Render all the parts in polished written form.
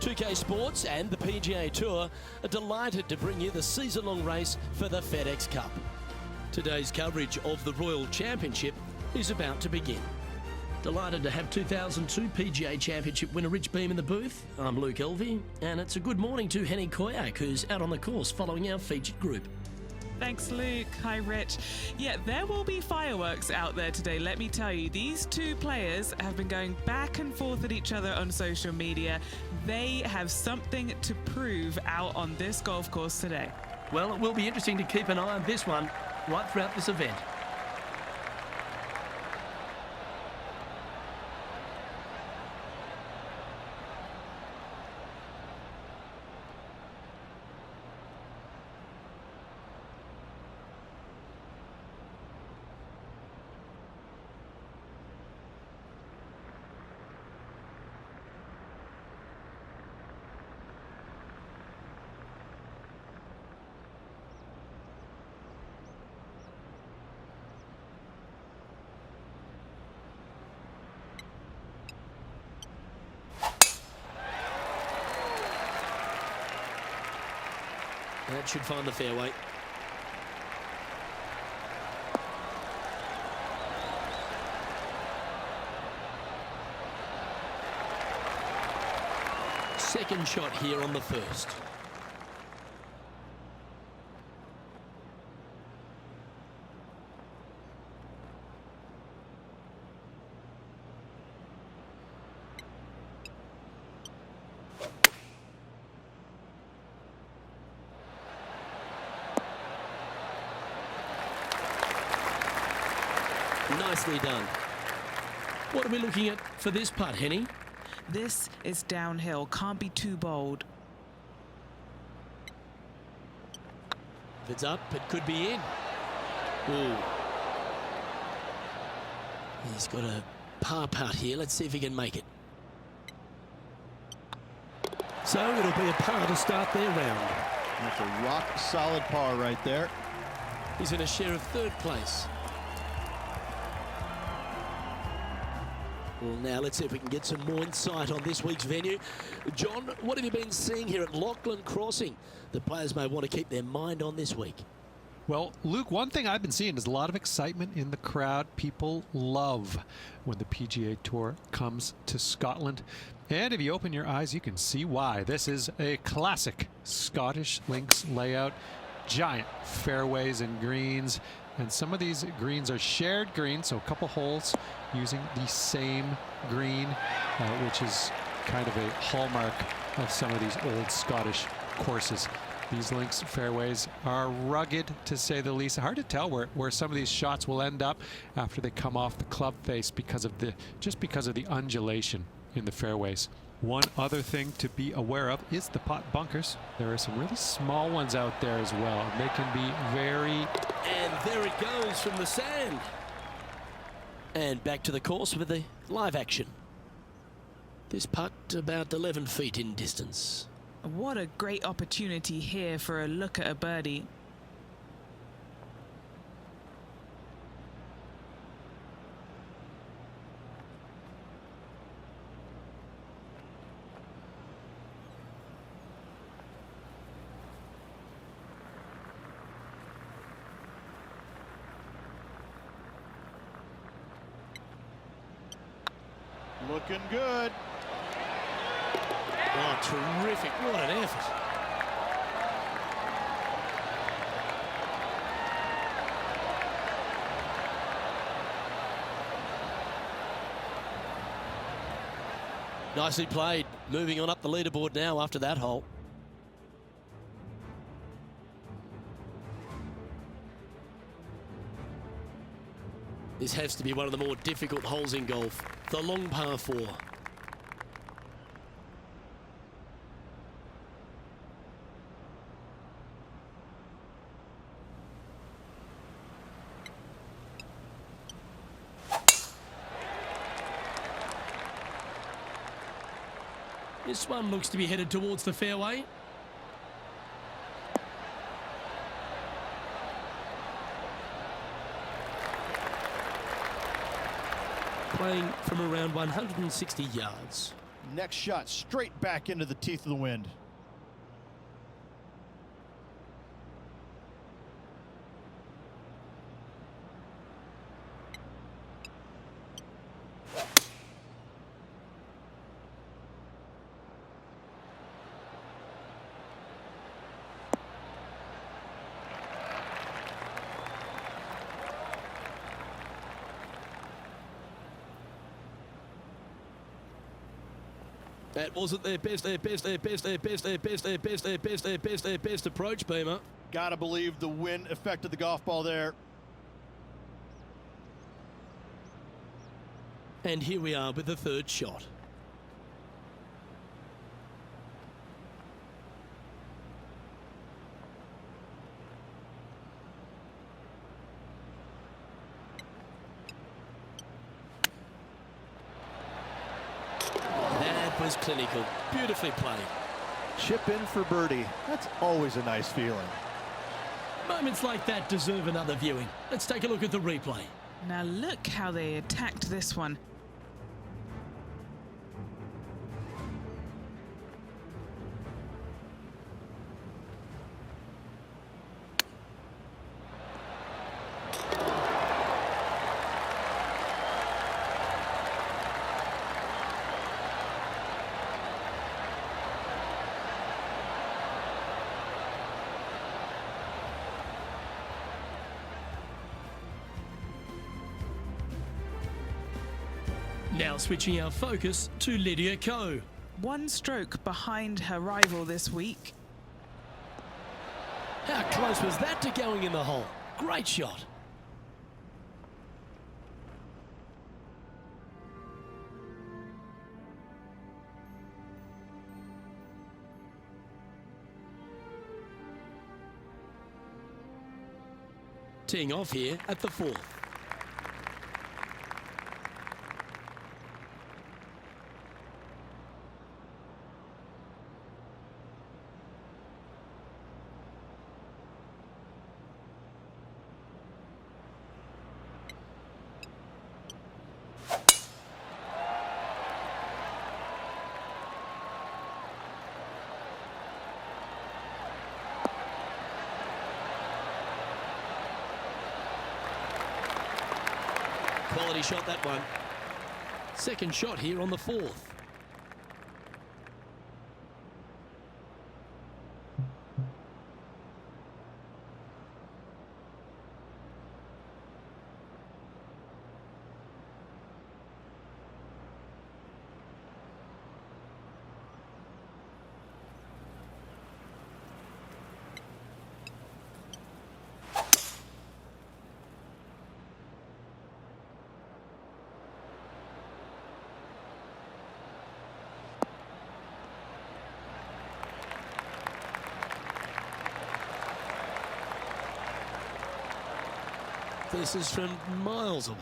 2K Sports and the PGA Tour are delighted to bring you the season-long race for the FedEx Cup. Today's coverage of the Royal Championship is about to begin. Delighted to have 2002 PGA Championship winner Rich Beem in the booth. I'm Luke Elvey, and it's a good morning to Henny Koyak, who's out on the course following our featured group. Thanks, Luke. Hi, Rich. Yeah, there will be fireworks out there today, let me tell you. These two players have been going back and forth at each other on social media. They have something to prove out on this golf course today. Well, it will be interesting to keep an eye on this one right throughout this event. That should find the fairway. Second shot here on the first. Nicely done. What are we looking at for this putt, Henny? This is downhill. Can't be too bold. If it's up, it could be in. Ooh. He's got a par putt here. Let's see if he can make it. So it'll be a par to start their round. That's a rock solid par right there. He's in a share of third place. Well, now let's see if we can get some more insight on this week's venue. John, what have you been seeing here at Lachlan Crossing that players may want to keep their mind on this week? Well, Luke, one thing I've been seeing is a lot of excitement in the crowd. People love when the PGA Tour comes to Scotland. And if you open your eyes, you can see why. This is a classic Scottish links layout. Giant fairways and greens. And some of these greens are shared greens, so a couple holes using the same green, which is kind of a hallmark of some of these old Scottish courses. These links fairways are rugged, to say the least. Hard to tell where some of these shots will end up after they come off the club face because of the undulation in the fairways. One other thing to be aware of is the pot bunkers. There are some really small ones out there as well. They can be very... And there it goes from the sand. And back to the course with the live action. This putt about 11 feet in distance. What a great opportunity here for a look at a birdie. Looking good. Oh, terrific. What an effort. Nicely played. Moving on up the leaderboard now after that hole. This has to be one of the more difficult holes in golf. The long par 4. This one looks to be headed towards the fairway. Playing from around 160 yards. Next shot straight back into the teeth of the wind. That wasn't their best approach, Beamer. Gotta believe the wind affected the golf ball there. And here we are with the third shot. That was clinical. Beautifully played. Chip in for birdie. That's always a nice feeling. Moments like that deserve another viewing. Let's take a look at the replay. Now look how they attacked this one. Now switching our focus to Lydia Ko. One stroke behind her rival this week. How close was that to going in the hole? Great shot. Teeing off here at the fourth. Quality shot, that one. Second shot here on the fourth. This is from miles away.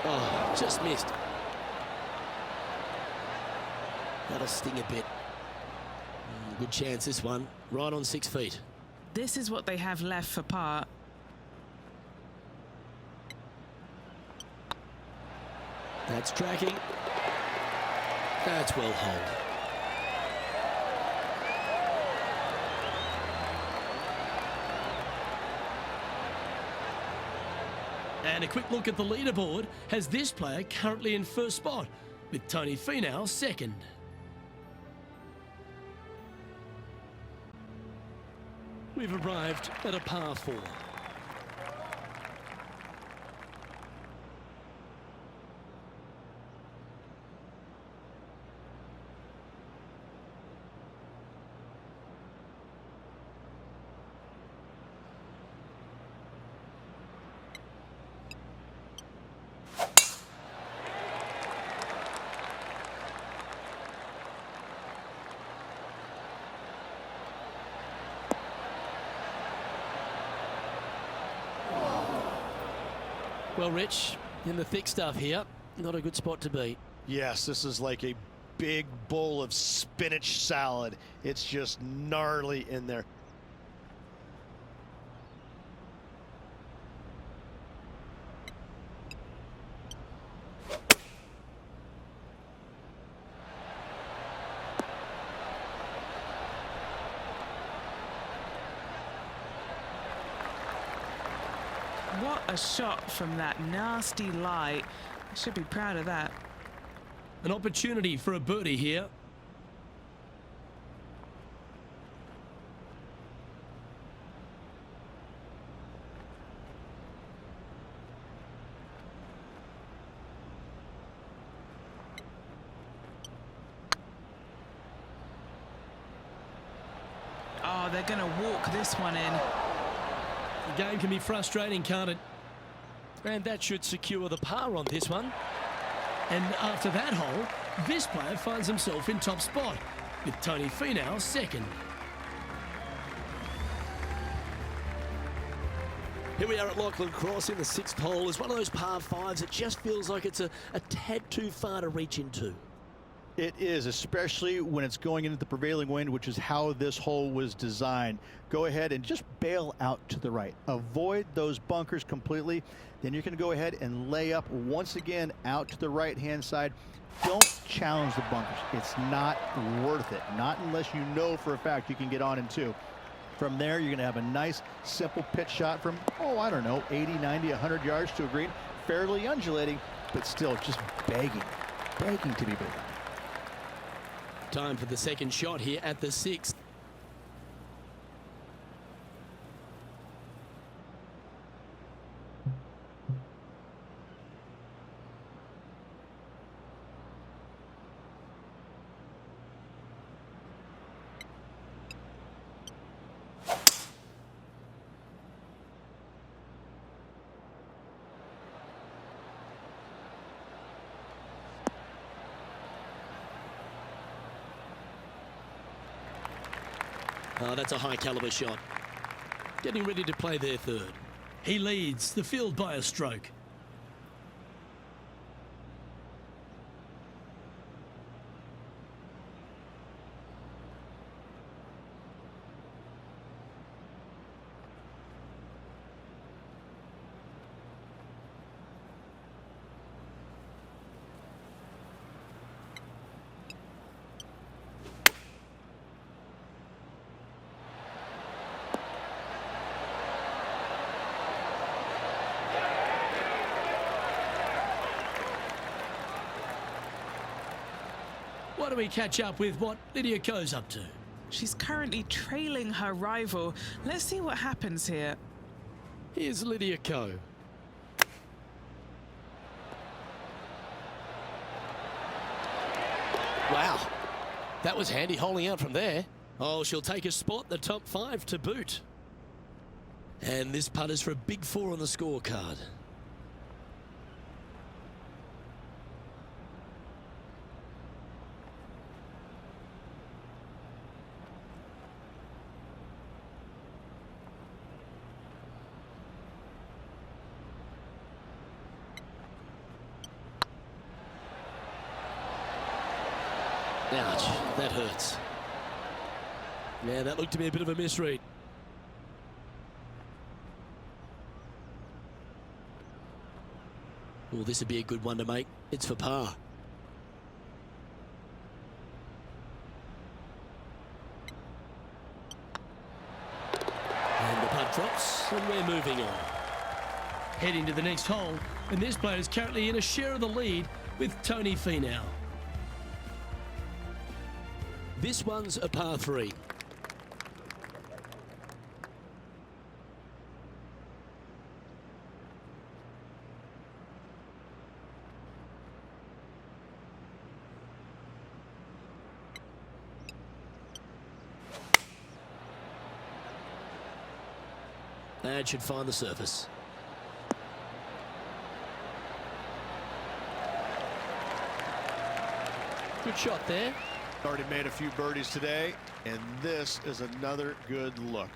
Oh, just missed. That'll sting a bit. Good chance, this one. Right on 6 feet. This is what they have left for par. That's tracking. That's well holed. And a quick look at the leaderboard has this player currently in first spot, with Tony Finau second. We've arrived at a par 4. Well, Rich, in the thick stuff here, not a good spot to be. Yes, this is like a big bowl of spinach salad. It's just gnarly in there. What a shot from that nasty lie. I should be proud of that. An opportunity for a birdie here. Oh, they're going to walk this one in. The game can be frustrating, can't it? And that should secure the par on this one. And after that hole, this player finds himself in top spot, with Tony Finau second. Here we are at Lachlan Cross in the 6th hole. It's one of those par 5s that just feels like it's a tad too far to reach into. It is, especially when it's going into the prevailing wind, which is how this hole was designed. Go ahead and just bail out to the right. Avoid those bunkers completely. Then you're going to go ahead and lay up once again out to the right-hand side. Don't challenge the bunkers. It's not worth it. Not unless you know for a fact you can get on in 2. From there, you're going to have a nice, simple pitch shot from, oh, I don't know, 80, 90, 100 yards to a green. Fairly undulating, but still just begging to be bigger. Time for the second shot here at the 6th. Oh, that's a high caliber shot. Getting ready to play their third. He leads the field by a stroke. Why don't we catch up with what Lydia Ko's up to? She's currently trailing her rival. Let's see what happens here. Here's Lydia Ko. Wow, that was handy holding out from there. Oh, she'll take a spot, the top 5 to boot. And this putt is for a big 4 on the scorecard. Ouch, that hurts. Yeah, that looked to be a bit of a misread. Well, this would be a good one to make. It's for par. And the putt drops, and we're moving on. Heading to the next hole, and this player is currently in a share of the lead with Tony Finau. This one's a par 3. That should find the surface. Good shot there. Already made a few birdies today, and this is another good look.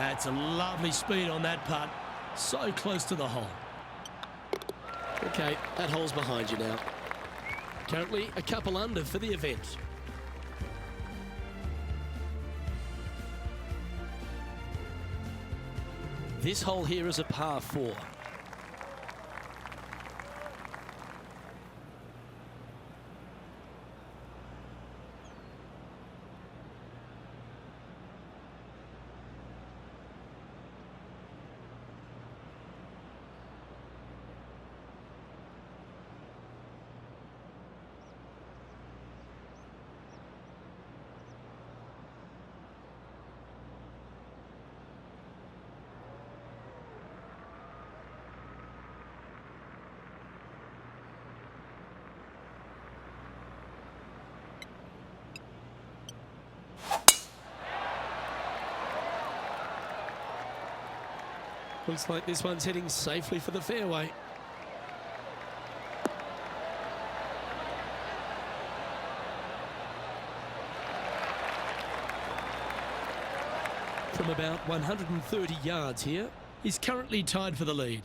That's a lovely speed on that putt. So close to the hole. Okay, that hole's behind you now. Currently a couple under for the event. This hole here is a par 4. Looks like this one's heading safely for the fairway. From about 130 yards here, he's currently tied for the lead.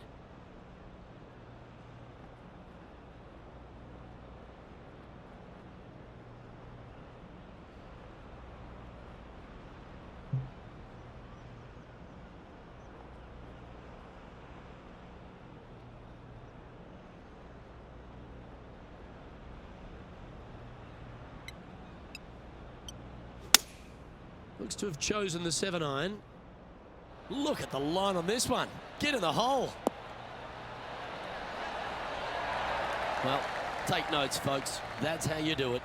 Looks to have chosen the 7-iron. Look at the line on this one. Get in the hole. Well, take notes, folks. That's how you do it.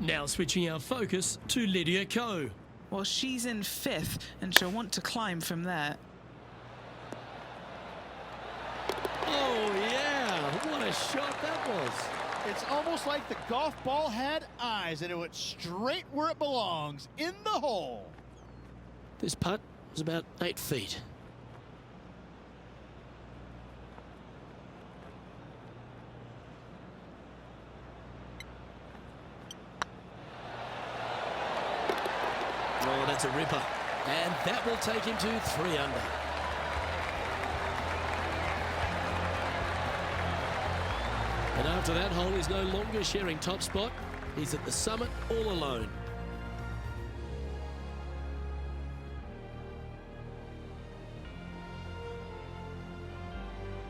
Now switching our focus to Lydia Ko. Well, she's in 5th, and she'll want to climb from there. Oh, yeah. What a shot that was. It's almost like the golf ball had eyes and it went straight where it belongs, in the hole. This putt was about 8 feet. Oh, that's a ripper. And that will take him to 3 under. And after that hole, he's no longer sharing top spot. He's at the summit all alone.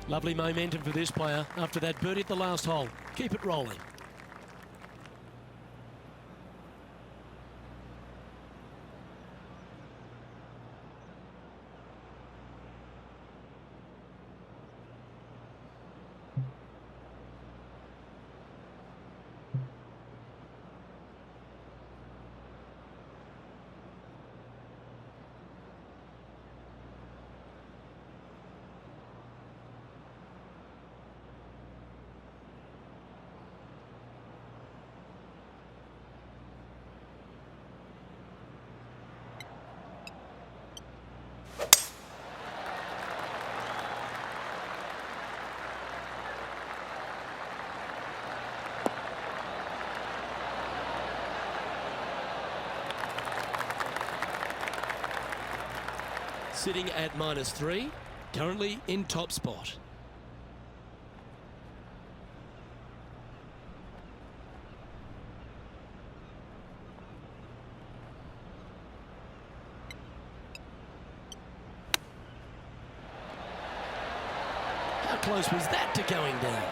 Lovely momentum for this player after that birdie at the last hole. Keep it rolling. Sitting at -3, currently in top spot. How close was that to going down?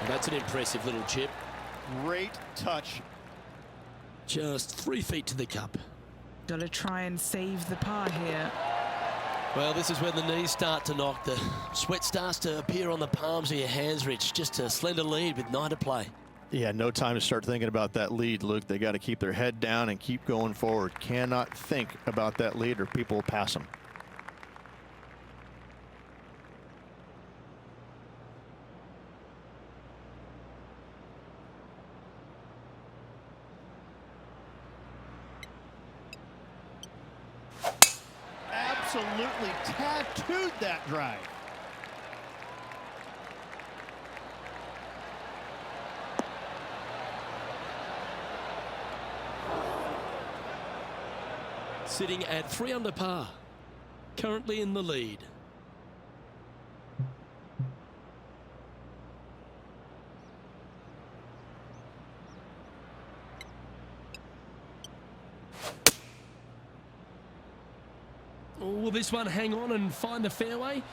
Well, that's an impressive little chip. Great touch. Just 3 feet to the cup. Got to try and save the par here. Well, this is when the knees start to knock. The sweat starts to appear on the palms of your hands, Rich. Just a slender lead with 9 to play. Yeah, no time to start thinking about that lead, Luke. They got to keep their head down and keep going forward. Cannot think about that lead or people will pass them. Absolutely tattooed that drive. sitting at 3 under par, currently in the lead. Will this one hang on and find the fairway,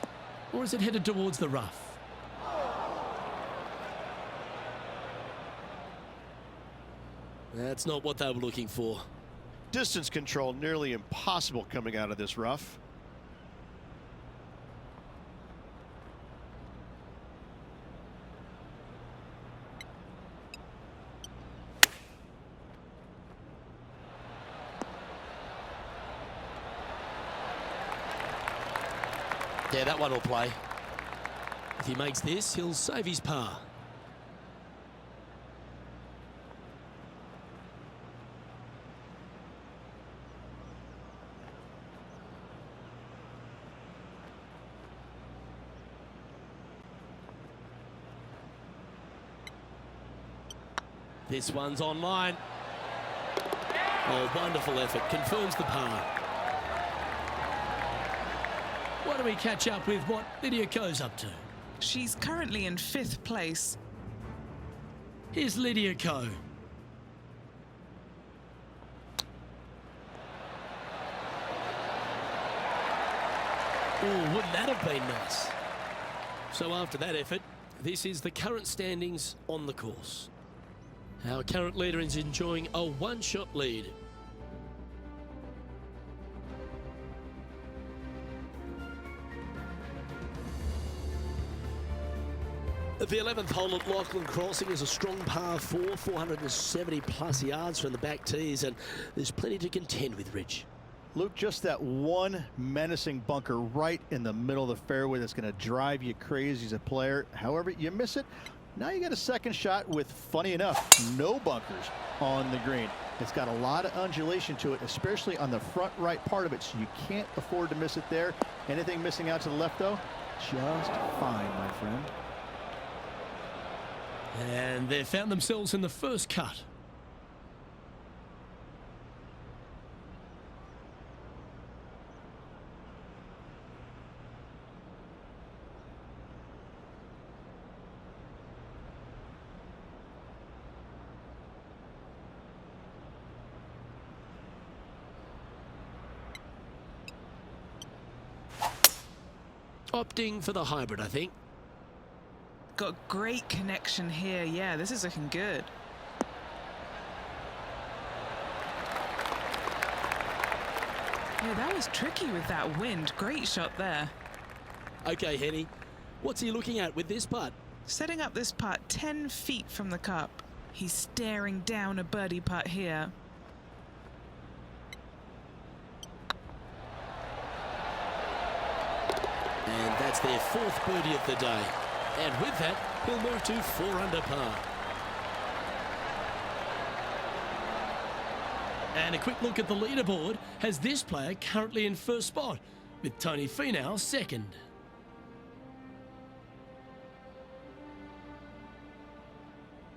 or is it headed towards the rough? That's not what they were looking for. Distance control nearly impossible coming out of this rough. Yeah, that one will play. If he makes this, he'll save his par. This one's online. Oh, wonderful effort. Confirms the par. Why don't we catch up with what Lydia Ko's up to? She's currently in 5th place. Here's Lydia Ko. Oh, wouldn't that have been nice? So after that effort, this is the current standings on the course. Our current leader is enjoying a one-shot lead. The 11th hole at Lachlan Crossing is a strong par 4, 470 plus yards from the back tees, and there's plenty to contend with, Rich. Luke, just that one menacing bunker right in the middle of the fairway that's going to drive you crazy as a player. However, you miss it. Now you get a second shot with, funny enough, no bunkers on the green. It's got a lot of undulation to it, especially on the front right part of it, so you can't afford to miss it there. Anything missing out to the left, though? Just fine, my friend. And they've found themselves in the first cut. Opting for the hybrid, I think. Got great connection here. Yeah, this is looking good. Yeah, that was tricky with that wind. Great shot there. Okay, Henny, what's he looking at with this putt? Setting up this putt 10 feet from the cup. He's staring down a birdie putt here. And that's their 4th birdie of the day. And with that, he'll move to 4 under par. And a quick look at the leaderboard has this player currently in 1st spot, with Tony Finau 2nd.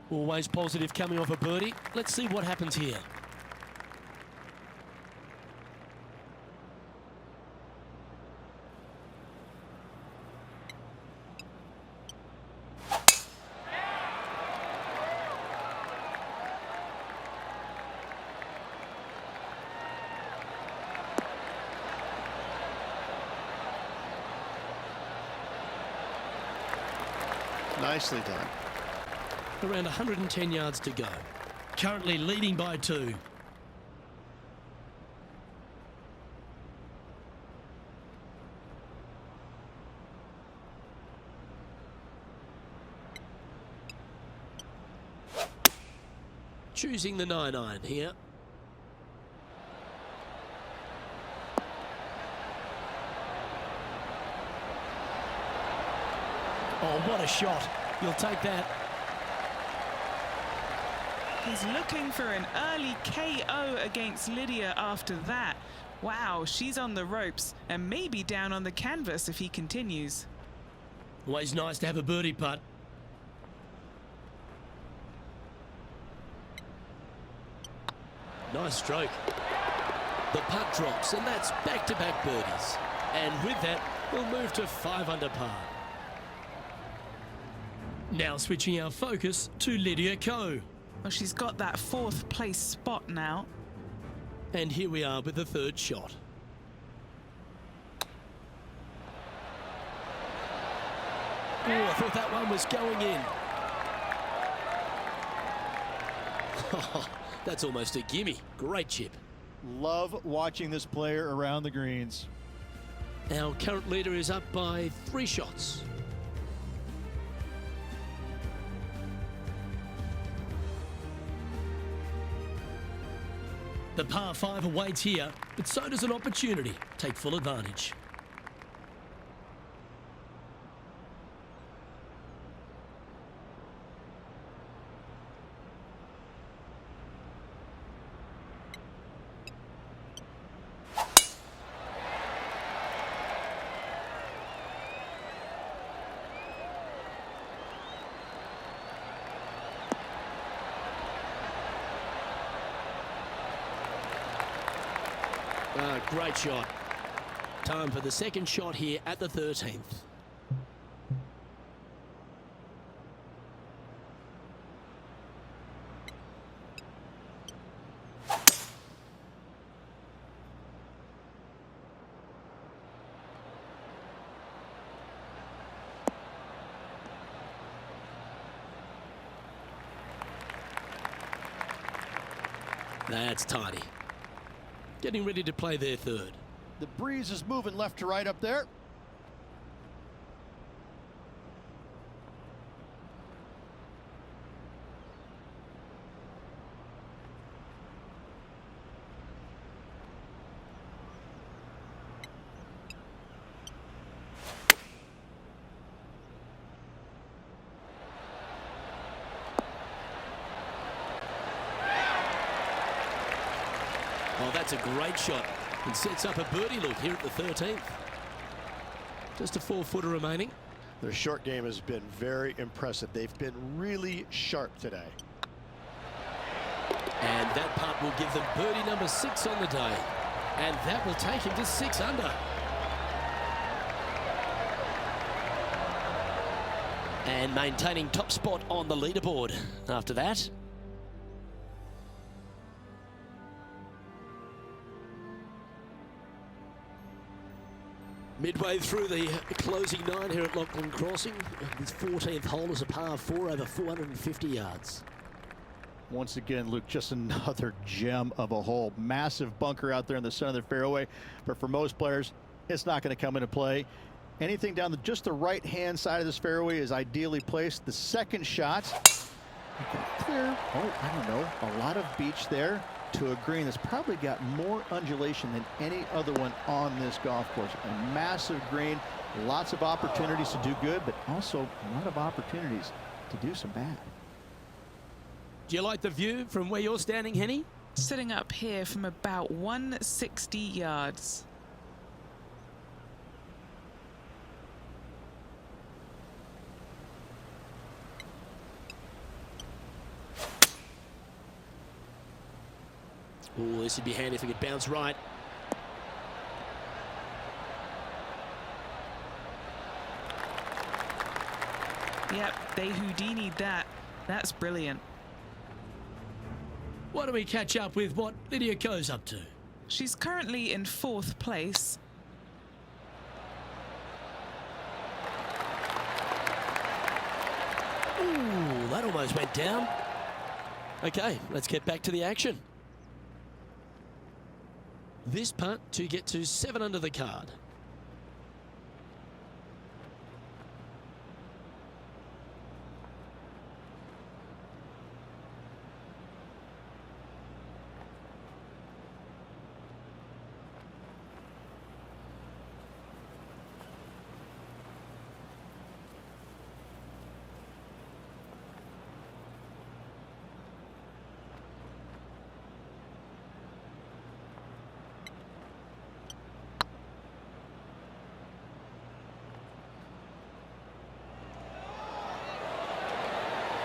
Always positive coming off a birdie. Let's see what happens here. Nicely done. Around 110 yards to go. Currently leading by 2. Choosing the 9-iron here. Oh, what a shot. You'll take that. He's looking for an early KO against Lydia after that. Wow, she's on the ropes and maybe down on the canvas if he continues. Always nice to have a birdie putt. Nice stroke. The putt drops, and that's back-to-back birdies. And with that, we'll move to 5 under par. Now switching our focus to Lydia Ko. Well, she's got that 4th place spot now. And here we are with the 3rd shot. Oh, I thought that one was going in. That's almost a gimme. Great chip. Love watching this player around the greens. Our current leader is up by 3 shots. The par 5 awaits here, but so does an opportunity. Take full advantage. Great shot. Time for the 2nd shot here at the 13th. That's tidy. Getting ready to play their 3rd. The breeze is moving left to right up there. Oh, that's a great shot. It sets up a birdie look here at the 13th. Just a 4-footer remaining. Their short game has been very impressive. They've been really sharp today. And that putt will give them birdie number 6 on the day. And that will take him to 6 under. And maintaining top spot on the leaderboard after that. Midway through the closing 9 here at Lachlan Crossing. This 14th hole is a par 4 over 450 yards. Once again, Luke, just another gem of a hole. Massive bunker out there in the center of the fairway. But for most players, it's not going to come into play. Anything down just the right-hand side of this fairway is ideally placed. The 2nd shot, clear, I don't know, a lot of beach there to a green that's probably got more undulation than any other one on this golf course. A massive green, lots of opportunities to do good, but also a lot of opportunities to do some bad. Do you like the view from where you're standing, Henny? Sitting up here from about 160 yards. Oh, this would be handy if it could bounce right. Yep, they Houdini'd that. That's brilliant. Why don't we catch up with what Lydia Ko's up to? She's currently in 4th place. Ooh, that almost went down. Okay, let's get back to the action. This putt to get to 7 under the card.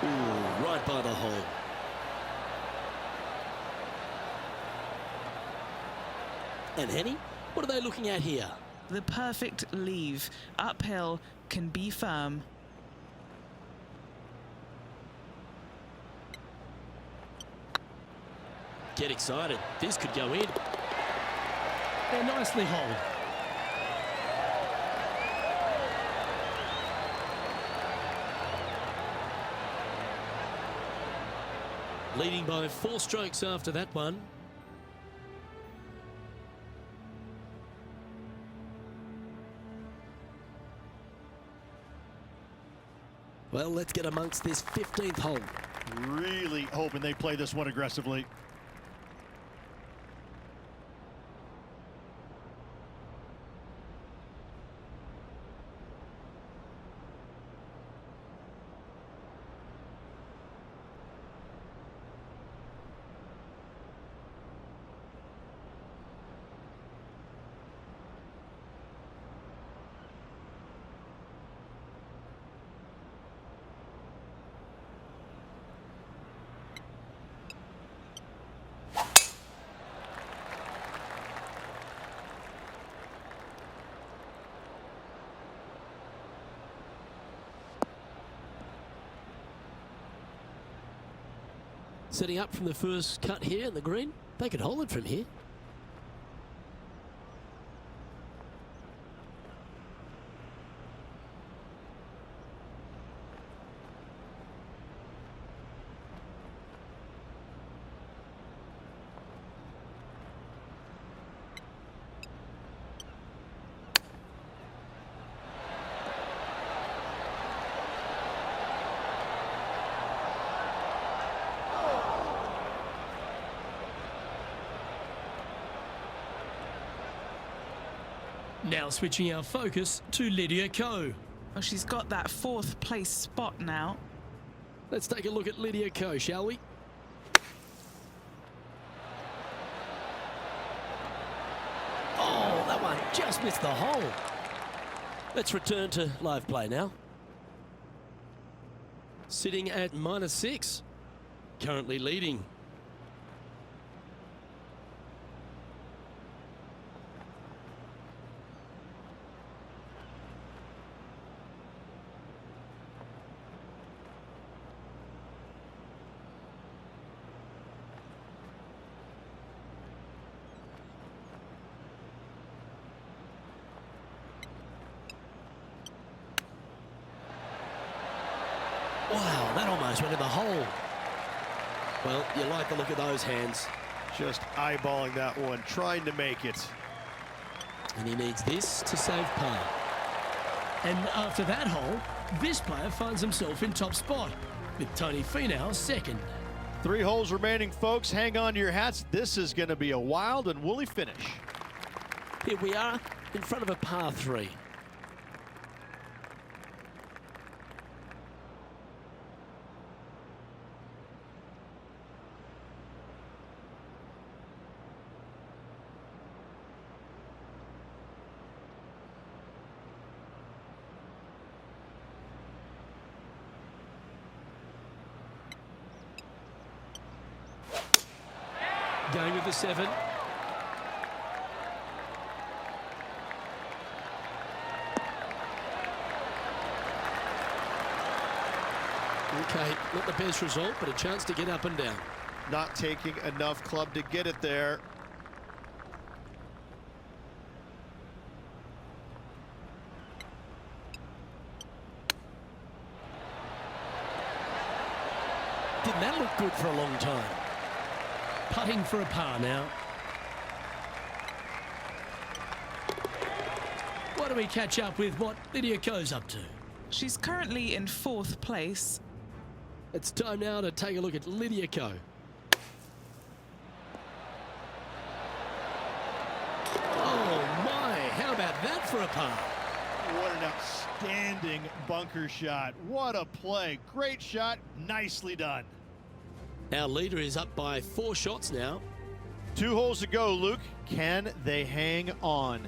Ooh, right by the hole. And Henny, what are they looking at here? The perfect leave. Uphill, can be firm. Get excited. This could go in. They're nicely holed. Leading by 4 strokes after that one. Well, let's get amongst this 15th hole. Really hoping they play this one aggressively. Setting up from the first cut here in the green. They could hold it from here. Now switching our focus to Lydia Ko. Well, she's got that 4th place spot now. Let's take a look at Lydia Ko, shall we? Oh, that one just missed the hole. Let's return to live play now. Sitting at -6. Currently leading. Wow, that almost went in the hole. Well, you like the look of those hands. Just eyeballing that one, trying to make it. And he needs this to save par. And after that hole, this player finds himself in top spot, with Tony Finau second. 3 holes remaining, folks. Hang on to your hats. This is going to be a wild and woolly finish. Here we are in front of a par 3. Going with the 7. Okay, not the best result, but a chance to get up and down. Not taking enough club to get it there. Didn't that look good for a long time? Putting for a par now. Why don't we catch up with what Lydia Ko's up to? She's currently in 4th place. It's time now to take a look at Lydia Ko. Oh my, how about that for a par? What an outstanding bunker shot. What a play. Great shot. Nicely done. Our leader is up by 4 shots now. 2 holes to go, Luke. Can they hang on?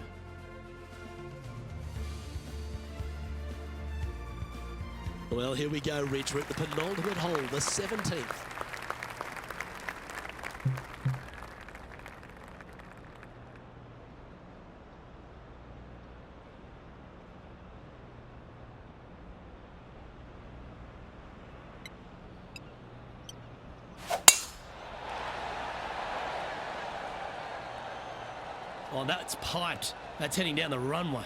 Well, here we go, Rich. We're at the penultimate hole, the 17th. Oh, that's piped. That's heading down the runway.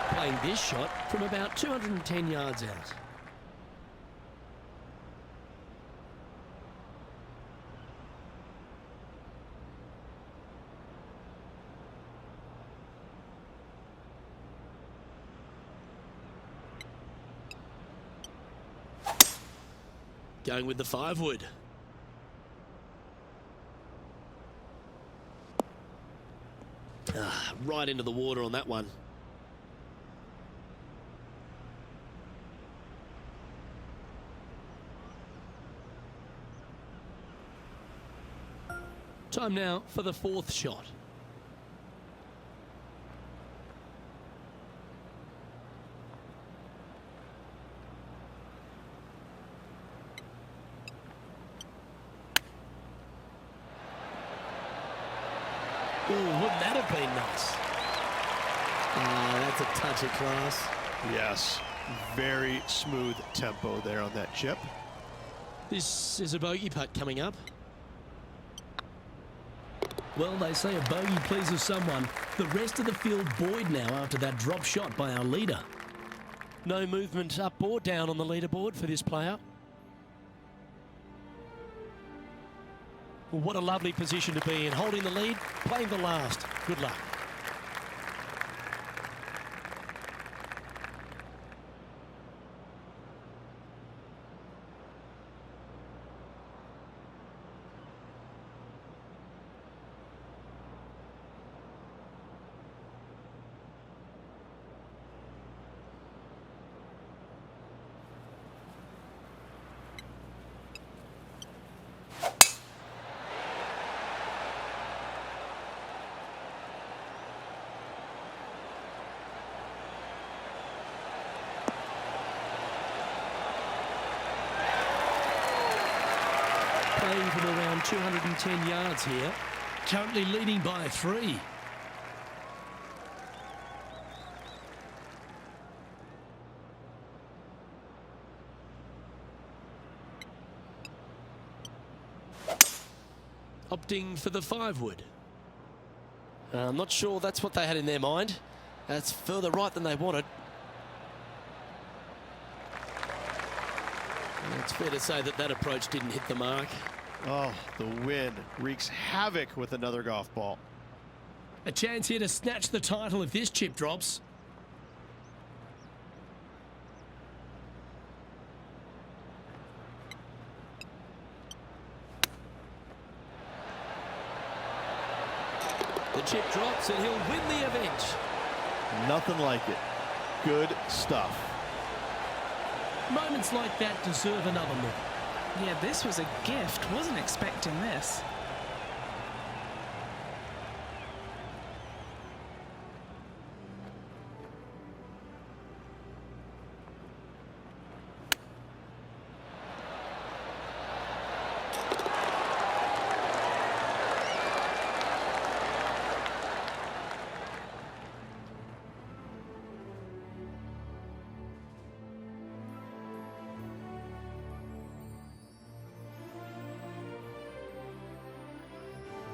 Playing this shot from about 210 yards out. Going with the 5-wood. Right into the water on that one. Time now for the 4th shot. Ooh, wouldn't that have been nice? That's a touch of class. Yes, very smooth tempo there on that chip. This is a bogey putt coming up. Well, they say a bogey pleases someone. The rest of the field buoyed now after that drop shot by our leader. No movement up or down on the leaderboard for this player. Well, what a lovely position to be in, holding the lead, playing the last. Good luck. Playing from around 210 yards here, currently leading by 3. Opting for the 5-wood. I'm not sure that's what they had in their mind. That's further right than they wanted. It's fair to say that that approach didn't hit the mark. Oh, the wind wreaks havoc with another golf ball. A chance here to snatch the title if this chip drops. The chip drops and he'll win the event. Nothing like it. Good stuff. Moments like that deserve another look. Yeah, this was a gift. Wasn't expecting this.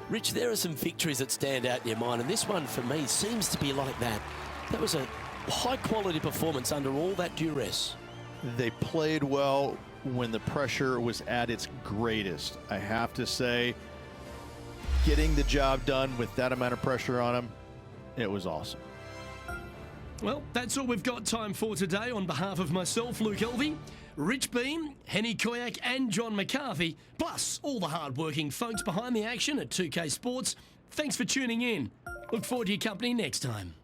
Rich, there are some victories that stand out in your mind, and this one for me seems to be like that. That was a high-quality performance under all that duress. They played well when the pressure was at its greatest. I have to say, getting the job done with that amount of pressure on them, it was awesome. Well, that's all we've got time for today. On behalf of myself, Luke Elvey, Rich Beam, Henny Koyak and John McCarthy, plus all the hard-working folks behind the action at 2K Sports, thanks for tuning in. Look forward to your company next time.